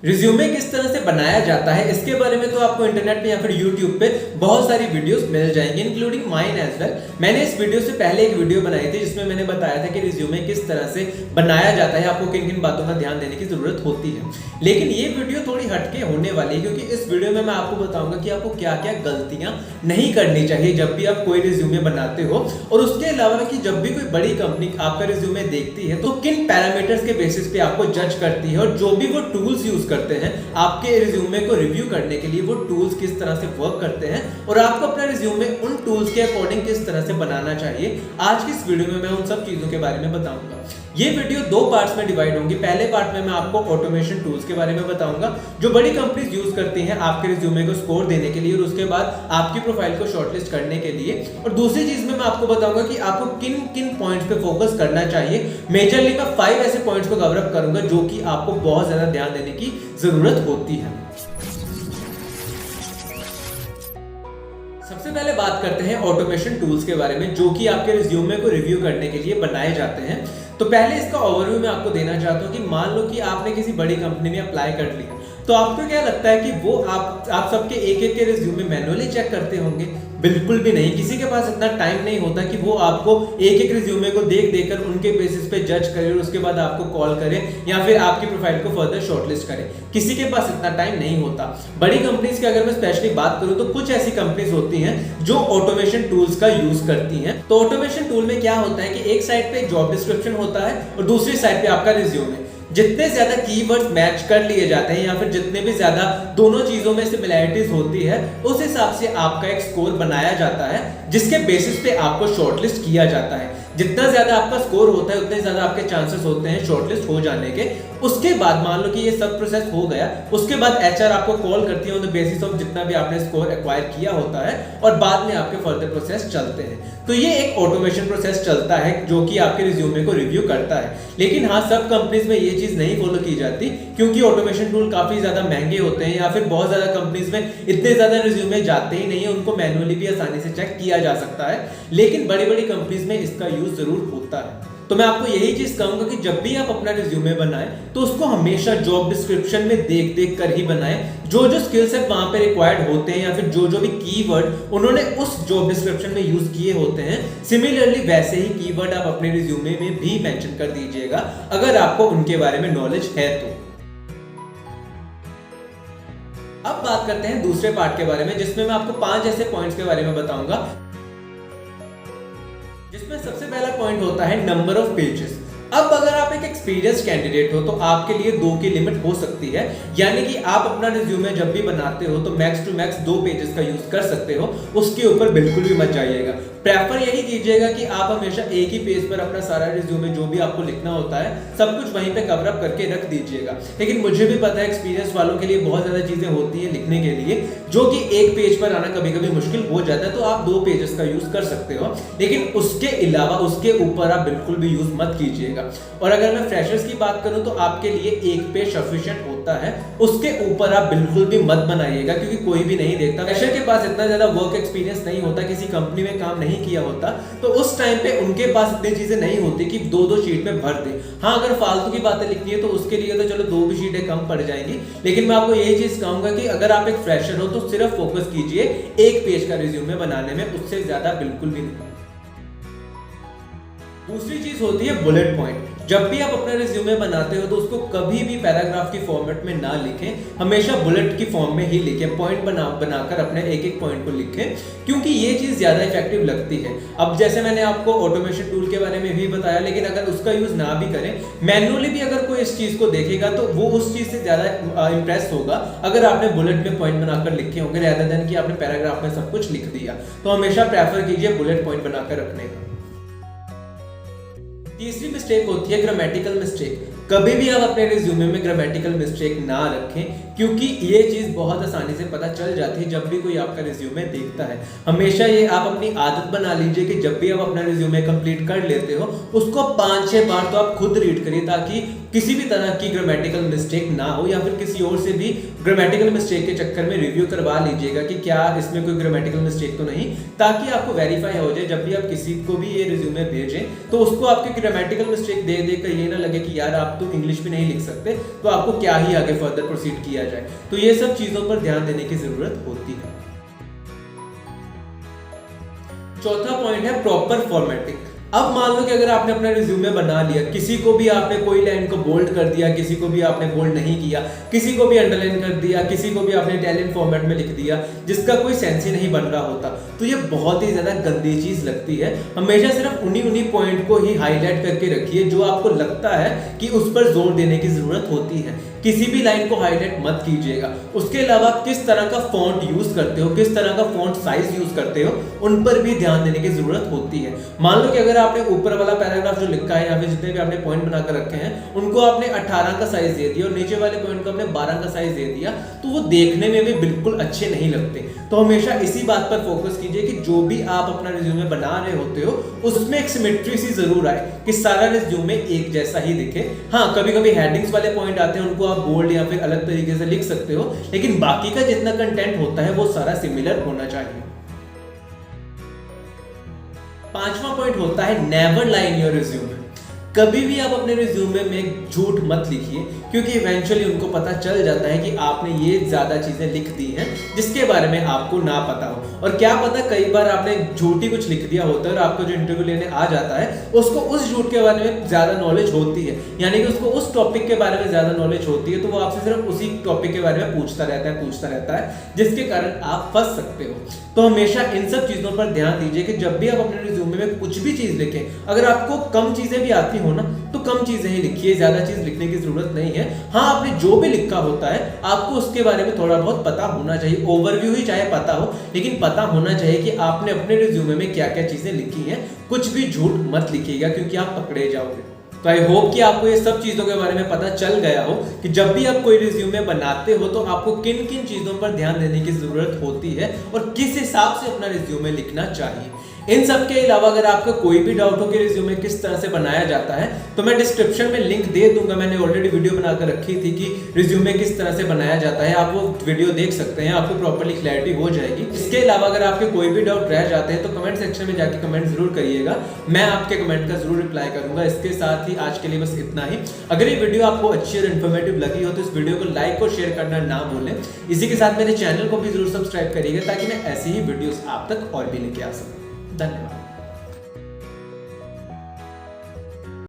Resume किस तरह से बनाया जाता है इसके बारे में तो आपको इंटरनेट पे या फिर यूट्यूब पे बहुत सारी वीडियोस मिल जाएंगी, इंक्लूडिंग माइन एज वेल। मैंने इस वीडियो से पहले एक वीडियो बनाई थी जिसमें मैंने बताया था कि रिज्यूमे किस तरह से बनाया जाता है, आपको किन किन बातों का ध्यान देने की जरूरत होती है। लेकिन ये वीडियो थोड़ी हटके होने वाली है क्योंकि इस वीडियो में मैं आपको बताऊंगा कि आपको क्या क्या गलतियां नहीं करनी चाहिए जब भी आप कोई रिज्यूमे बनाते हो, और उसके अलावा कि जब भी कोई बड़ी कंपनी आपका रिज्यूमे देखती है तो किन पैरामीटर्स के बेसिस पे आपको जज करती है, और जो भी वो टूल्स यूज करते हैं आपके रिज्यूमे को रिव्यू करने के लिए वो टूल्स किस तरह से वर्क करते हैं, और आपको अपना रिज्यूमे उन टूल्स के अकॉर्डिंग किस तरह से बनाना चाहिए। आज की इस वीडियो में मैं उन सब चीजों के बारे में बताऊंगा। ये वीडियो दो पार्ट्स में डिवाइड होंगी। पहले पार्ट में मैं आपको ऑटोमेशन टूल्स के बारे में बताऊंगा जो बड़ी कंपनीज यूज करती हैं आपके रिज्यूमे को स्कोर देने के लिए और उसके बाद आपकी प्रोफाइल को शॉर्टलिस्ट करने के लिए, और दूसरी चीज में मैं आपको बताऊंगा कि आपको किन किन पॉइंट्स पे फोकस करना चाहिए। मेजरली मैं 5 ऐसे पॉइंट्स को कवर अप करूंगा जो कि आपको बहुत ज्यादा ध्यान देने की जरूरत होती है। सबसे पहले बात करते हैं ऑटोमेशन टूल्स के बारे में जो कि आपके रिज्यूमे को रिव्यू करने के लिए बनाए जाते हैं। तो पहले इसका ओवरव्यू मैं आपको देना चाहता हूं कि मान लो कि आपने किसी बड़ी कंपनी में अप्लाई कर लिया, तो आपको क्या लगता है कि वो आप सबके एक एक के रिज्यूमे मैन्युअली चेक करते होंगे? बिल्कुल भी नहीं। किसी के पास इतना टाइम नहीं होता कि वो आपको एक एक रिज्यूमे को देख देकर उनके बेसिस पे जज करे और उसके बाद आपको कॉल करे या फिर आपकी प्रोफाइल को फर्दर शॉर्टलिस्ट करे। किसी के पास इतना टाइम नहीं होता। बड़ी कंपनीज की अगर मैं स्पेशली बात करूं तो कुछ ऐसी कंपनीज होती हैं जो ऑटोमेशन टूल्स का यूज करती हैं। तो ऑटोमेशन टूल में क्या होता है कि एक साइड पे जॉब डिस्क्रिप्शन होता है और दूसरी साइड पे आपका रिज्यूमे। जितने ज्यादा कीवर्ड्स मैच कर लिए जाते हैं या फिर जितने भी ज्यादा दोनों चीजों में सिमिलैरिटीज होती है उस हिसाब से आपका एक स्कोर बनाया जाता है जिसके बेसिस पे आपको शॉर्टलिस्ट किया जाता है। जितना ज्यादा आपका स्कोर होता है उतने ज्यादा आपके चांसेस होते हैं शॉर्टलिस्ट हो जाने के। उसके बाद मान लो कि ये सब प्रोसेस हो गया, उसके बाद एचआर आपको कॉल करती है ऑन द बेसिस ऑफ जितना भी आपने स्कोर एक्वायर किया होता है और बाद में आपके फर्दर प्रोसेस चलते हैं। तो ये एक ऑटोमेशन प्रोसेस चलता है जो कि आपके रिज्यूमे को रिव्यू करता है। लेकिन हाँ, सब कंपनीज में ये चीज नहीं फॉलो की जाती क्योंकि ऑटोमेशन टूल काफी ज्यादा महंगे होते हैं या फिर बहुत ज्यादा कंपनीज में इतने ज्यादा रिज्यूमे जाते ही नहीं है, उनको मैन्युअली भी आसानी से चेक किया जा सकता है। लेकिन बड़ी बड़ी कंपनीज में इसका यूज जरूर होता है। तो मैं आपको यही चीज कहूंगा कि जब भी आप अपना रिज्यूमे बनाएं तो उसको हमेशा जॉब डिस्क्रिप्शन में देख देख कर ही बनाएं। जो जो स्किल सेट वहां पे रिक्वायर्ड होते हैं या फिर जो जो भी कीवर्ड उन्होंने उस जॉब डिस्क्रिप्शन में यूज किए होते हैं, सिमिलरली वैसे ही कीवर्ड आप अपने रिज्यूमे में भी मेंशन कर दीजिएगा अगर आपको उनके बारे में नॉलेज है तो। अब बात करते हैं दूसरे पार्ट के बारे में जिसमें मैं आपको 5 ऐसे पॉइंट्स के बारे में बताऊंगा, जिसमें सबसे पहला पॉइंट होता है नंबर ऑफ पेजेस। अब अगर आप एक एक्सपीरियंस कैंडिडेट हो तो आपके लिए 2 की लिमिट हो सकती है, यानी कि आप अपना रिज्यूमे जब भी बनाते हो तो मैक्स टू मैक्स 2 पेजेस का यूज कर सकते हो, उसके ऊपर बिल्कुल भी मत जाइएगा। प्रेफर यही कीजिएगा कि आप हमेशा एक ही पेज पर अपना सारा रिज्यूमे जो भी आपको लिखना होता है सब कुछ वहीं पे कवर अप करके रख दीजिएगा। लेकिन मुझे भी पता है एक्सपीरियंस वालों के लिए बहुत ज्यादा चीजें होती हैं लिखने के लिए जो कि एक पेज पर आना कभी कभी मुश्किल हो जाता है, तो आप 2 पेजेस का यूज कर सकते हो। लेकिन उसके अलावा उसके ऊपर आप बिल्कुल भी यूज मत कीजिएगा। और अगर मैं फ्रेशर्स की बात करूं तो आपके लिए एक पेज सफिशिएंट होता है, उसके ऊपर आप बिल्कुल भी मत बनाइएगा क्योंकि कोई भी नहीं देखता। फ्रेशर के पास इतना ज्यादा वर्क एक्सपीरियंस नहीं होता, किसी कंपनी में काम नहीं किया होता, तो उस टाइम पे उनके पास इतनी चीजें नहीं होती कि 2-2 शीट में भर दे। हाँ, अगर फालतू की बातें लिखनी है तो उसके लिए तो चलो 2 भी शीटें कम पड़ जाएंगी। लेकिन मैं आपको यही चीज कहूंगा कि अगर आप एक फ्रेशर हो तो सिर्फ फोकस कीजिए एक पेज का रिज्यूमे बनाने में, उससे ज्यादा बिल्कुल भी नहीं। दूसरी चीज होती है बुलेट पॉइंट। जब भी आप अपना रिज्यूमे बनाते हो तो उसको कभी भी पैराग्राफ की फॉर्मेट में ना लिखें, हमेशा बुलेट की फॉर्म में ही लिखें। पॉइंट बनाकर अपने एक एक पॉइंट को लिखें क्योंकि ये चीज ज्यादा इफेक्टिव लगती है। अब जैसे मैंने आपको ऑटोमेशन टूल के बारे में भी बताया, लेकिन अगर उसका यूज ना भी करें, मैन्युअली भी अगर कोई इस चीज को देखेगा तो वो उस चीज से ज्यादा इंप्रेस होगा अगर आपने बुलेट में पॉइंट बनाकर लिखे होंगे रेदर देन कि आपने पैराग्राफ में सब कुछ लिख दिया। तो हमेशा प्रेफर कीजिए बुलेट पॉइंट बनाकर रखने का। तीसरी मिस्टेक होती है ग्रामेटिकल मिस्टेक। कभी भी आप अपने रिज्यूमे में ग्रामेटिकल मिस्टेक ना रखें क्योंकि ये चीज बहुत आसानी से पता चल जाती है जब भी कोई आपका रिज्यूमे देखता है। हमेशा ये आप अपनी आदत बना लीजिए कि जब भी आप अपना रिज्यूमे कंप्लीट कर लेते हो उसको 5-6 बार तो आप खुद रीड करिए ताकि किसी भी तरह की ग्रामेटिकल मिस्टेक ना हो, या फिर किसी और से भी ग्रामेटिकल मिस्टेक के चक्कर में रिव्यू करवा लीजिएगा कि क्या इसमें कोई ग्रामेटिकल मिस्टेक तो नहीं, ताकि आपको वेरीफाई हो जाए जब भी आप किसी को भी ये रिज्यूमे भेजें तो उसको आपके ग्रामेटिकल मिस्टेक दे देकर ये ना लगे कि यार आप तो इंग्लिश भी नहीं लिख सकते, तो आपको क्या ही आगे फर्दर प्रोसीड किया जाए। तो ये सब चीजों पर ध्यान देने की जरूरत होती है। चौथा पॉइंट है प्रॉपर फॉर्मेटिंग। अब मान लो कि अगर आपने अपना रिज्यूमे बना लिया, किसी को भी आपने कोई लाइन को बोल्ड कर दिया, किसी को भी आपने बोल्ड नहीं किया, किसी को भी अंडरलाइन कर दिया, किसी को भी आपने इटैलियन फॉर्मेट में लिख दिया जिसका कोई सेंस ही नहीं बन रहा होता, तो ये बहुत ही ज्यादा गंदी चीज लगती है। हमेशा सिर्फ उन्हीं पॉइंट को ही हाईलाइट करके रखिए जो आपको लगता है कि उस पर जोर देने की जरूरत होती है। किसी भी लाइन को हाईलाइट मत कीजिएगा। उसके अलावा किस तरह का फॉन्ट यूज करते हो, किस तरह का फॉन्ट साइज यूज करते हो, उन पर भी ध्यान देने की जरूरत होती है। मान लो कि अगर आपने ऊपर वाला पैराग्राफ जो लिखा है या फिर जितने भी आपने पॉइंट बनाकर रखे हैं उनको आपने 18 का साइज दे दिया और नीचे वाले पॉइंट को आपने 12 का साइज दे दिया, तो वो देखने में भी बिल्कुल अच्छे नहीं लगते। तो हमेशा इसी बात पर फोकस कीजिए कि जो भी आप अपना रिज्यूमे बना रहे होते हो उसमें एक सिमेट्री सी जरूर आए कि सारा रिज्यूमे एक जैसा ही दिखे। हाँ, कभी कभी हेडिंग्स वाले पॉइंट आते हैं, उनको आप बोल्ड या फिर अलग तरीके से लिख सकते हो, लेकिन बाकी का जितना कंटेंट होता है वो सारा सिमिलर होना चाहिए। पांचवा पॉइंट होता है never lie in your resume. कभी भी आप अपने रिज्यूमे में झूठ मत लिखिए, क्योंकि इवेंचुअली उनको पता चल जाता है कि आपने ये ज्यादा चीजें लिख दी हैं जिसके बारे में आपको ना पता हो। और क्या पता कई बार आपने झूठी कुछ लिख दिया होता है और आपको जो इंटरव्यू लेने आ जाता है उसको उस झूठ के बारे में ज्यादा नॉलेज होती है, यानी कि उसको उस टॉपिक के बारे में ज्यादा नॉलेज होती है, तो वो आपसे सिर्फ उसी टॉपिक के बारे में पूछता रहता है जिसके कारण आप फंस सकते हो। तो हमेशा इन सब चीजों पर ध्यान दीजिए कि जब भी आप अपने रिज्यूमे में कुछ भी चीज लिखें, अगर आपको कम चीजें भी आती हो ना तो कम चीजें ही लिखिए, ज्यादा चीज लिखने की जरूरत नहीं है। हाँ, आपने जो भी लिखा होता है आपको उसके बारे में थोड़ा बहुत पता होना चाहिए, ओवरव्यू ही चाहे पता हो, लेकिन पता होना चाहिए कि आपने अपने रिज्यूमे में क्या क्या चीजें लिखी हैं। कुछ भी झूठ मत लिखिएगा क्योंकि आप पकड़े जाओगे। तो आई होप कि आपको ये सब चीजों के बारे में पता चल गया हो कि जब भी आप कोई रिज्यूमे बनाते हो तो आपको किन किन चीजों पर ध्यान देने की जरूरत होती है और किस हिसाब से अपना रिज्यूमे लिखना चाहिए। इन सब के अलावा अगर आपको कोई भी डाउट हो कि रिज्यूमे किस तरह से बनाया जाता है तो मैं डिस्क्रिप्शन में लिंक दे दूंगा। मैंने ऑलरेडी वीडियो बनाकर रखी थी कि रिज्यूमे किस तरह से बनाया जाता है, आप वो वीडियो देख सकते हैं, आपको प्रॉपर्ली क्लैरिटी हो जाएगी। इसके अलावा अगर आपके कोई भी डाउट रह जाते हैं तो कमेंट सेक्शन में जाके कमेंट जरूर करिएगा, मैं आपके कमेंट का जरूर रिप्लाई करूंगा। इसके साथ ही आज के लिए बस इतना ही। अगर ये वीडियो आपको अच्छी और इन्फॉर्मेटिव लगी हो तो इस वीडियो को लाइक और शेयर करना ना भूलें। इसी के साथ मेरे चैनल को भी जरूर सब्सक्राइब करिएगा ताकि मैं ऐसी ही वीडियोस आप तक और भी लेके आ सकूं। धन्यवाद।